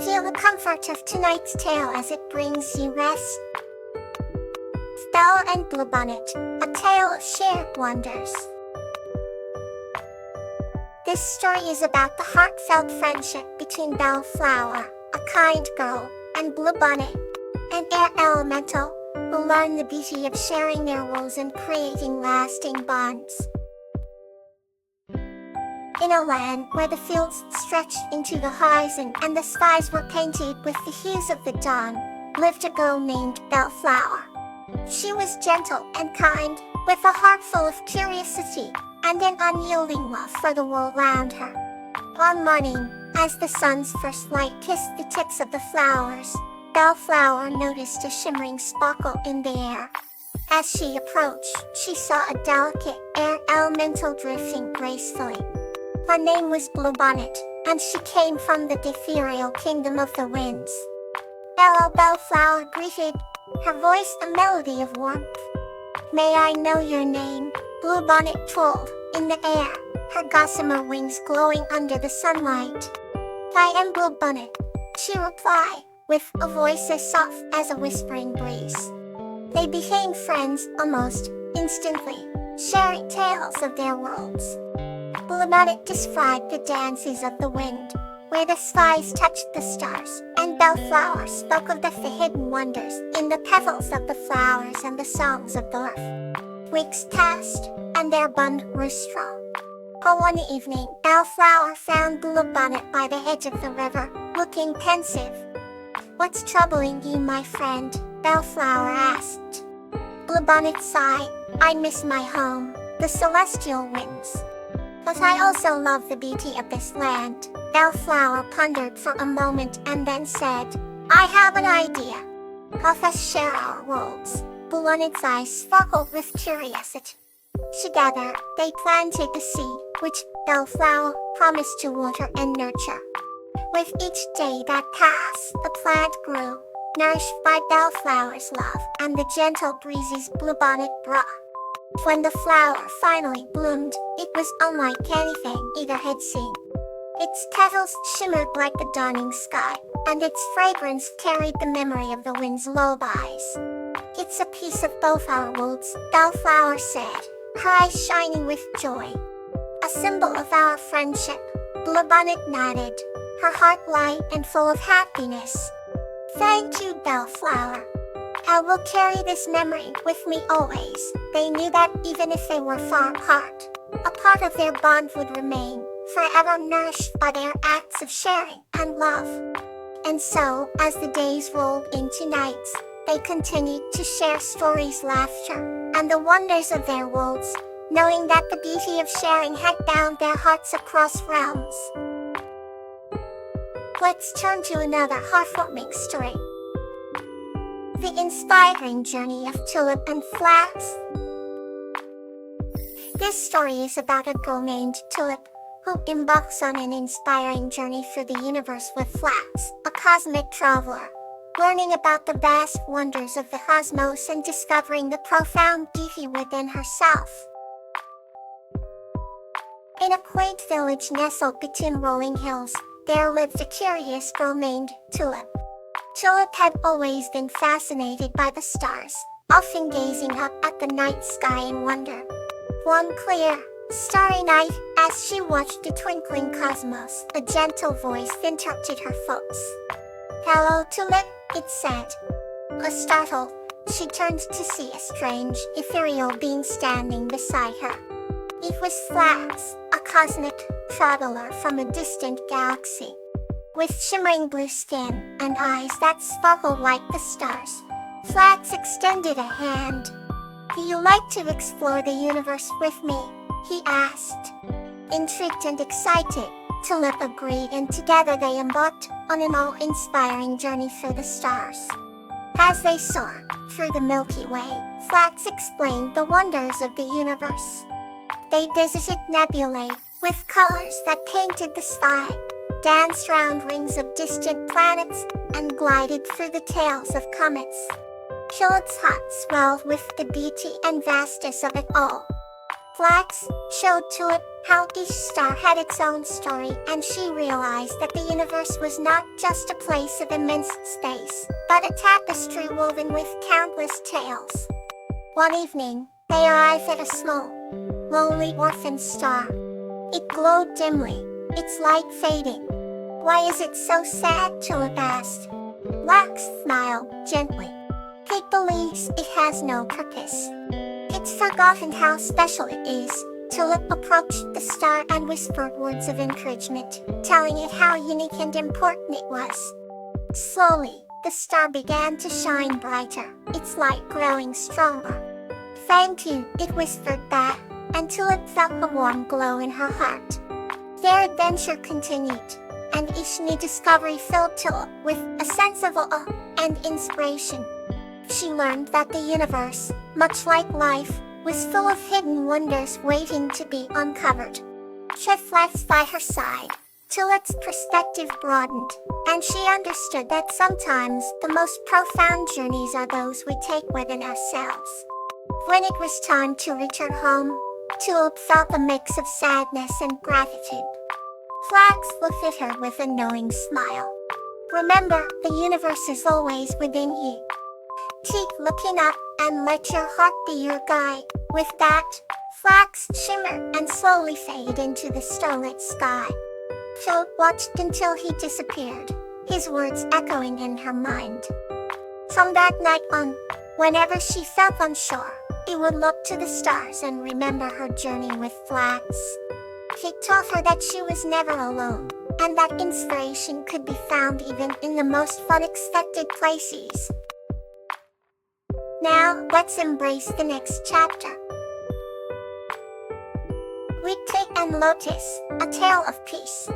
Feel the comfort of tonight's tale as it brings you rest. Belle and Bluebonnet, a tale of shared wonders. This story is about the heartfelt friendship between Bellflower, a kind girl, and Bluebonnet, an air elemental, who learn the beauty of sharing their woes and creating lasting bonds. In a land where the fields stretched into the horizon and the skies were painted with the hues of the dawn, lived a girl named Bellflower. She was gentle and kind, with a heart full of curiosity and an unyielding love for the world around her. One morning, as the sun's first light kissed the tips of the flowers, Bellflower noticed a shimmering sparkle in the air. As she approached, she saw a delicate air elemental drifting gracefully. Her name was Bluebonnet, and she came from the ethereal kingdom of the winds. "Hello," Bellflower greeted, her voice a melody of warmth. "May I know your name?" Bluebonnet twirled in the air, her gossamer wings glowing under the sunlight. "I am Bluebonnet," she replied, with a voice as soft as a whispering breeze. They became friends almost instantly, sharing tales of their worlds. Bluebonnet described the dances of the wind, where the skies touched the stars, and Bellflower spoke of the hidden wonders in the petals of the flowers and the songs of the earth. Weeks passed, and their bond grew strong. One evening, Bellflower found Bluebonnet by the edge of the river, looking pensive. "What's troubling you, my friend?" Bellflower asked. Bluebonnet sighed. "I miss my home, the celestial winds. But I also love the beauty of this land." Bellflower pondered for a moment and then said, "I have an idea. Let us share our worlds." Bluebonnet's eyes sparkled with curiosity. Together, they planted the seed, which Bellflower promised to water and nurture. With each day that passed, the plant grew, nourished by Bellflower's love and the gentle breezes Bluebonnet brought. When the flower finally bloomed, it was unlike anything either had seen. Its petals shimmered like the dawning sky, and its fragrance carried the memory of the wind's lullabies. "It's a piece of both our worlds," Bellflower said, her eyes shining with joy. "A symbol of our friendship," Bluebonnet nodded, her heart light and full of happiness. "Thank you, Bellflower. I will carry this memory with me always." They knew that even if they were far apart, a part of their bond would remain, forever nourished by their acts of sharing and love. And so, as the days rolled into nights, they continued to share stories, laughter, and the wonders of their worlds, knowing that the beauty of sharing had bound their hearts across realms. Let's turn to another heartwarming story. The Inspiring Journey of Tulip and Flax. This story is about a girl named Tulip, who embarks on an inspiring journey through the universe with Flax, a cosmic traveler, learning about the vast wonders of the cosmos and discovering the profound beauty within herself. In a quaint village nestled between rolling hills, there lived a curious girl named Tulip. Tulip had always been fascinated by the stars, often gazing up at the night sky in wonder. One clear, starry night, as she watched the twinkling cosmos, a gentle voice interrupted her thoughts. "Hello, Tulip," it said. Startled, she turned to see a strange, ethereal being standing beside her. It was Flax, a cosmic traveler from a distant galaxy. With shimmering blue skin and eyes that sparkled like the stars, Flax extended a hand. "Do you like to explore the universe with me?" he asked. Intrigued and excited, Tulip agreed, and together they embarked on an awe-inspiring journey through the stars. As they soared through the Milky Way, Flax explained the wonders of the universe. They visited nebulae with colors that painted the sky, danced round rings of distant planets, and glided through the tails of comets. Tulip's heart swelled with the beauty and vastness of it all. Flax showed Tulip how each star had its own story, and she realized that the universe was not just a place of immense space, but a tapestry woven with countless tales. One evening, they arrived at a small, lonely orphan star. It glowed dimly, its light fading. "Why is it so sad?" Tulip asked. Flax smiled gently. "It believes it has no purpose. It's forgotten how special it is." Tulip approached the star and whispered words of encouragement, telling it how unique and important it was. Slowly, the star began to shine brighter, its light growing stronger. "Thank you," it whispered back, and Tulip felt a warm glow in her heart. Their adventure continued, and each new discovery filled Tulip with a sense of awe and inspiration. She learned that the universe, much like life, was full of hidden wonders waiting to be uncovered. With Flax by her side, Tulip's perspective broadened, and she understood that sometimes the most profound journeys are those we take within ourselves. When it was time to return home, Tulip felt a mix of sadness and gratitude. Flax looked at her with a knowing smile. "Remember, the universe is always within you. Keep looking up and let your heart be your guide." With that, Flax shimmered and slowly faded into the starlit sky. Tulip watched until he disappeared, his words echoing in her mind. From that night on, whenever she felt unsure, she would look to the stars and remember her journey with Flax. He taught her that she was never alone, and that inspiration could be found even in the most unexpected places. Now, let's embrace the next chapter. Sweet Pea and Lotus, A Tale of Peace.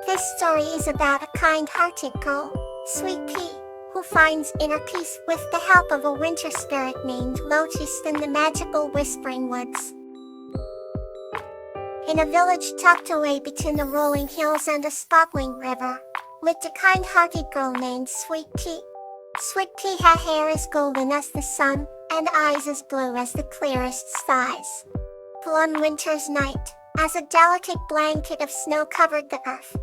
This story is about a kind-hearted girl, Sweet Pea, who finds inner peace with the help of a winter spirit named Lotus in the magical Whispering Woods. In a village tucked away between the rolling hills and a sparkling river, lived a kind-hearted girl named Sweet Pea. Sweet Pea had hair as golden as the sun, and eyes as blue as the clearest skies. One winter's night, as a delicate blanket of snow covered the earth,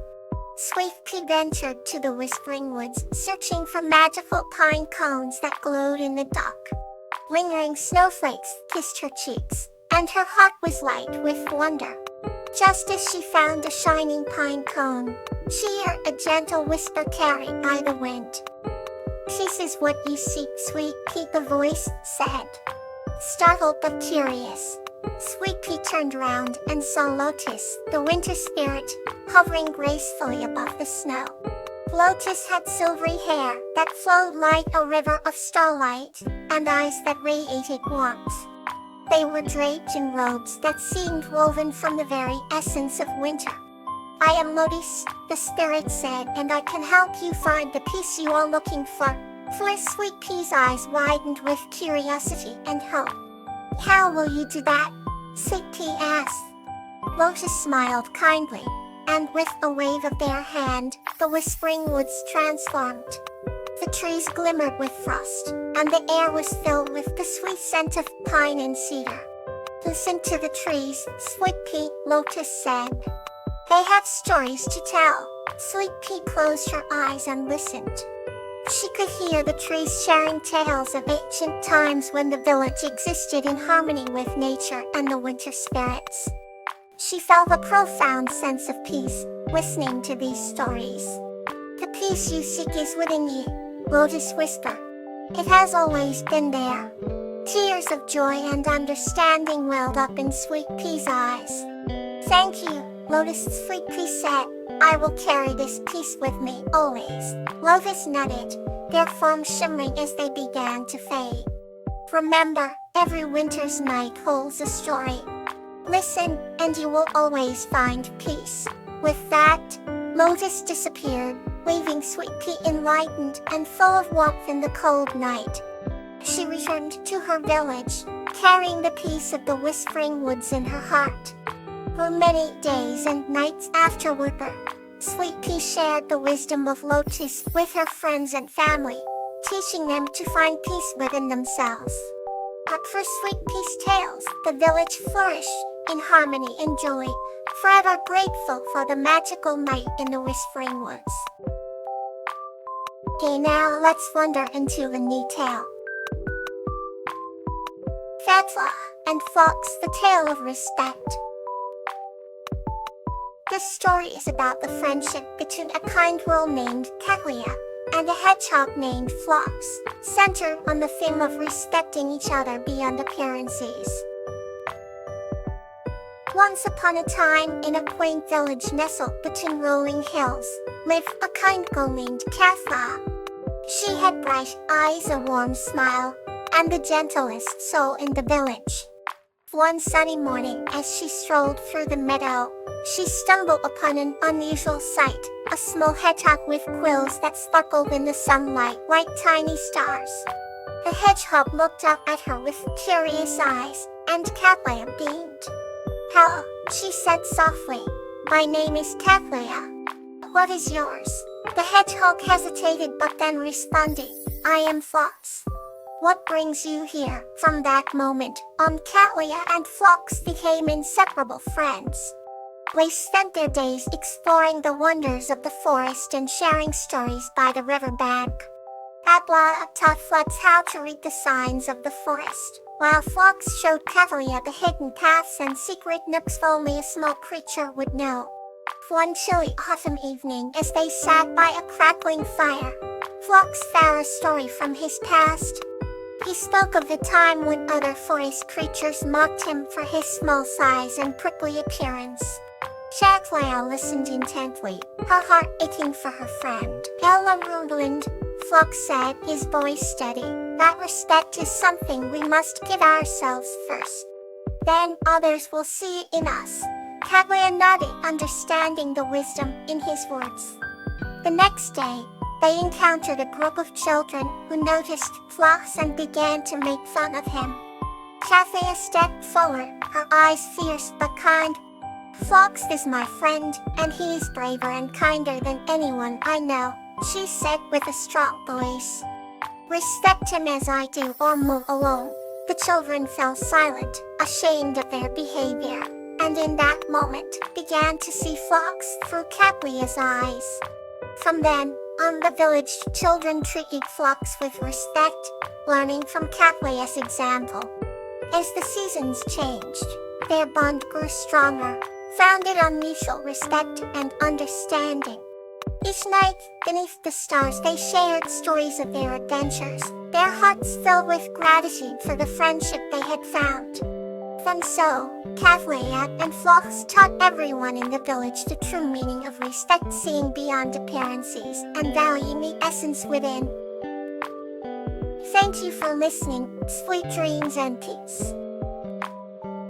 Sweet Pea ventured to the Whispering Woods, searching for magical pine cones that glowed in the dark. Lingering snowflakes kissed her cheeks, and her heart was light with wonder. Just as she found a shining pine cone, she heard a gentle whisper carried by the wind. "Peace is what you seek, Sweet Pea," the voice said. Startled but curious, Sweet Pea turned around and saw Lotus, the winter spirit, hovering gracefully above the snow. Lotus had silvery hair that flowed like a river of starlight, and eyes that radiated warmth. They were draped in robes that seemed woven from the very essence of winter. "I am Lotus," the spirit said, "and I can help you find the peace you are looking for." Sweet Pea's eyes widened with curiosity and hope. "How will you do that?" Sweet Pea asked. Lotus smiled kindly, and with a wave of their hand, the Whispering Woods transformed. The trees glimmered with frost, and the air was filled with the sweet scent of pine and cedar. "Listen to the trees, Sweet Pea," Lotus said. "They have stories to tell." Sweet Pea closed her eyes and listened. She could hear the trees sharing tales of ancient times when the village existed in harmony with nature and the winter spirits. She felt a profound sense of peace, listening to these stories. "The peace you seek is within you," Lotus whispered. "It has always been there." Tears of joy and understanding welled up in Sweet Pea's eyes. "Thank you," Lotus Sweet Pea said. "I will carry this peace with me always." Lotus nodded, their forms shimmering as they began to fade. "Remember, every winter's night holds a story. Listen, and you will always find peace." With that, Lotus disappeared, leaving Sweet Pea enlightened and full of warmth in the cold night. She returned to her village, carrying the peace of the Whispering Woods in her heart. For many days and nights afterward, Sweet Pea shared the wisdom of Lotus with her friends and family, teaching them to find peace within themselves. But for sweet peace tales, the village flourished in harmony and joy, forever grateful for the magical night in the Whispering Woods. Okay, now let's wander into a new tale. Fatwa and Fox, the Tale of Respect. This story is about the friendship between a kind girl named Kawaii and a hedgehog named Fox, centered on the theme of respecting each other beyond appearances. Once upon a time, in a quaint village nestled between rolling hills, lived a kind girl named Kawaii. She had bright eyes, a warm smile, and the gentlest soul in the village. One sunny morning, as she strolled through the meadow, she stumbled upon an unusual sight, a small hedgehog with quills that sparkled in the sunlight like tiny stars. The hedgehog looked up at her with curious eyes, and Kawaii beamed. "Hello," she said softly. "My name is Kawaii. What is yours?" The hedgehog hesitated but then responded, "I am Fox. What brings you here?" From that moment on, Kawaii and Fox became inseparable friends. They spent their days exploring the wonders of the forest and sharing stories by the riverbank. Kawaii taught Fox how to read the signs of the forest, while Fox showed Kawaii the hidden paths and secret nooks only a small creature would know. One chilly autumn evening, as they sat by a crackling fire, Fox found a story from his past. He spoke of the time when other forest creatures mocked him for his small size and prickly appearance. Kawaii listened intently, her heart aching for her friend. "Ella Rundland," Fox said, his voice steady. "That respect is something we must give ourselves first. Then others will see it in us." Kawaii nodded, understanding the wisdom in his words. The next day, they encountered a group of children who noticed Fox and began to make fun of him. Kawaii stepped forward, her eyes fierce but kind. "Fox is my friend, and he is braver and kinder than anyone I know," she said with a strong voice. "Respect him as I do or move alone." The children fell silent, ashamed of their behavior, and in that moment began to see Fox through Kawaii's eyes. From then on, the village children treated Fox with respect, learning from Kawaii's example. As the seasons changed, their bond grew stronger, founded on mutual respect and understanding. Each night, beneath the stars, they shared stories of their adventures, their hearts filled with gratitude for the friendship they had found. And so, Kawaii and Fox taught everyone in the village the true meaning of respect, seeing beyond appearances and valuing the essence within. Thank you for listening. Sweet dreams and peace.